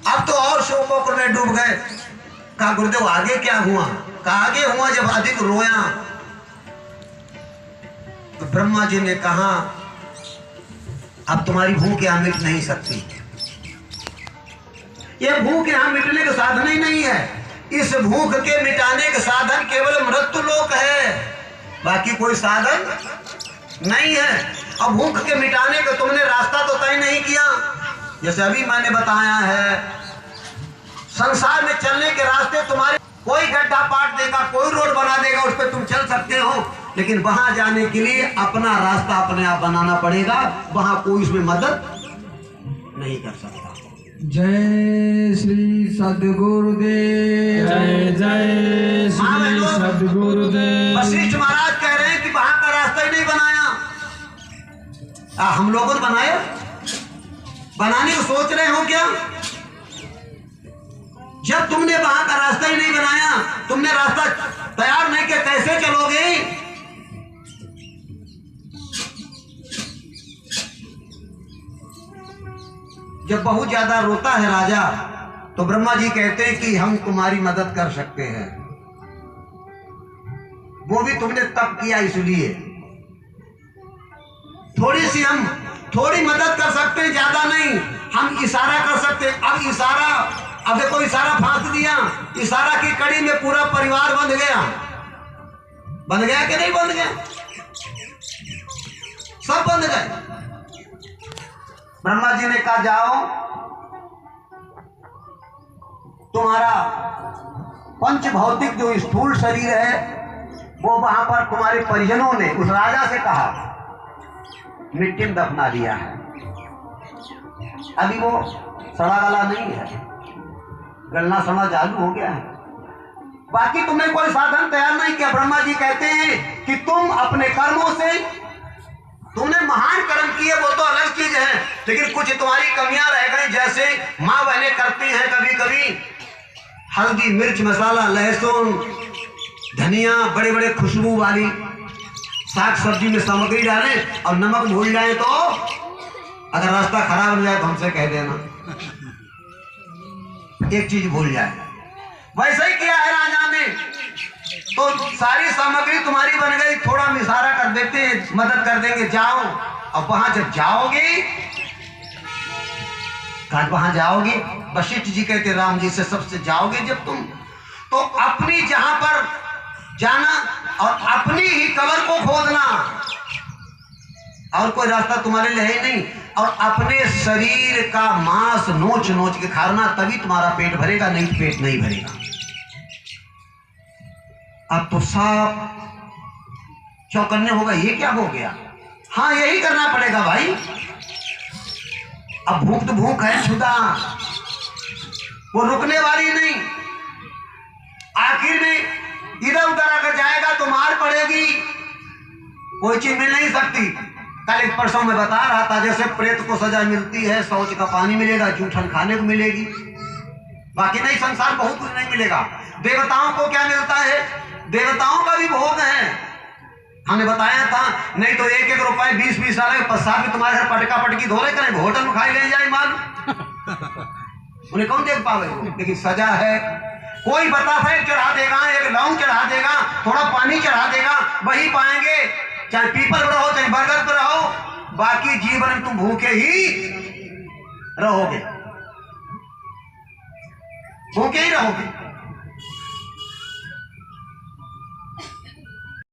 अब तो और शोकों में डूब गए। कहा गुरुदेव आगे क्या हुआ? कहा आगे हुआ जब अधिक रोया तो ब्रह्मा जी ने कहा अब तुम्हारी भूख यहाँ मिट नहीं सकती। यह भूख यहाँ मिटने का साधन ही नहीं है। इस भूख के मिटाने का साधन केवल मृत्यु लोक है, बाकी कोई साधन नहीं है। अब भूख के मिटाने का तुमने रास्ता तो तय नहीं किया। जैसे अभी मैंने बताया है, संसार में चलने के रास्ते तुम्हारे, कोई गड्ढा पाट देगा, कोई रोड बना देगा, उस पर तुम चल सकते हो, लेकिन वहां जाने के लिए अपना रास्ता अपने आप बनाना पड़ेगा। वहां कोई इसमें मदद नहीं कर सकता। जय श्री सद्गुरुदेव, जय जय श्री सद्गुरुदेव। वशिष्ठ महाराज कह रहे हैं कि वहां का रास्ता ही नहीं बनाया। हम लोगों ने बनाया, बनाने को सोच रहे हो क्या? जब तुमने वहां का रास्ता ही नहीं बनाया, तुमने रास्ता तैयार नहीं किया, कैसे चलोगे? जब बहुत ज्यादा रोता है राजा, तो ब्रह्मा जी कहते हैं कि हम तुम्हारी मदद कर सकते हैं। वो भी तुमने तप किया इसलिए थोड़ी मदद कर सकते हैं, ज्यादा नहीं। हम इशारा कर सकते हैं। अब देखो इशारा फांस दिया, इशारा की कड़ी में पूरा परिवार बंध गया। बंध गया कि नहीं बंध गया? सब बंध गए। ब्रह्मा जी ने कहा जाओ, तुम्हारा पंच भौतिक जो स्थूल शरीर है वो वहां पर तुम्हारे परिजनों ने उस राजा से कहा मिट्टी में दफना दिया है। अभी वो सड़ा गला नहीं है, गलना सड़ा चालू हो गया है। बाकी तुमने कोई साधन तैयार नहीं किया। ब्रह्मा जी कहते हैं कि तुम अपने कर्मों से, तुमने महान कर्म किए वो तो अलग चीज है, लेकिन कुछ तुम्हारी कमियां रह गई। जैसे माँ बहनें करती हैं कभी कभी, हल्दी मिर्च मसाला लहसुन धनिया बड़े बड़े खुशबू वाली साग सब्जी में सामग्री डालें और नमक भूल जाए तो अगर रास्ता खराब हो जाए तो हमसे कह देना, एक चीज भूल जाए। वैसे ही किया है राजा ने, तो सारी सामग्री तुम्हारी बन गई। थोड़ा हम इशारा कर देते हैं, मदद कर देंगे, जाओ। और वहां जब जाओगे, वहां जाओगे, वशिष्ठ जी कहते राम जी से सबसे जाओगे जब तुम, तो अपनी जहां पर जाना और अपनी ही कब्र को खोदना, और कोई रास्ता तुम्हारे लिए है नहीं। और अपने शरीर का मांस नोच नोच के खाना, तभी तुम्हारा पेट भरेगा, नहीं तो पेट नहीं भरेगा। अब तो साफ चौकन्ने होगा, ये क्या हो गया? हाँ यही करना पड़ेगा भाई। अब भूख तो भूख है छुदा, वो रुकने वाली नहीं। आखिर में इधर उधर अगर जाएगा तो मार पड़ेगी, कोई चीज मिल नहीं सकती। कल एक परसों में बता रहा था, जैसे प्रेत को सजा मिलती है, शौच का पानी मिलेगा, जूठन खाने को मिलेगी, बाकी नहीं, संसार बहुत कुछ नहीं मिलेगा। देवताओं को क्या मिलता है? देवताओं का भी भोग है। हमने बताया था, नहीं तो 1-1 रुपए 20-20 साल के पश्चात भी तुम्हारे घर पटका पटकी धो रहे करें, होटल में खाई ले जाए माल, उन्हें कौन देख पावे? लेकिन सजा है। कोई बतासा एक चढ़ा देगा, एक लौंग चढ़ा देगा, थोड़ा पानी चढ़ा देगा, वही पाएंगे। चाहे पीपल पर रहो, चाहे बरगद पर रहो, बाकी जीवन में तुम भूखे ही रहोगे, भूखे ही रहोगे।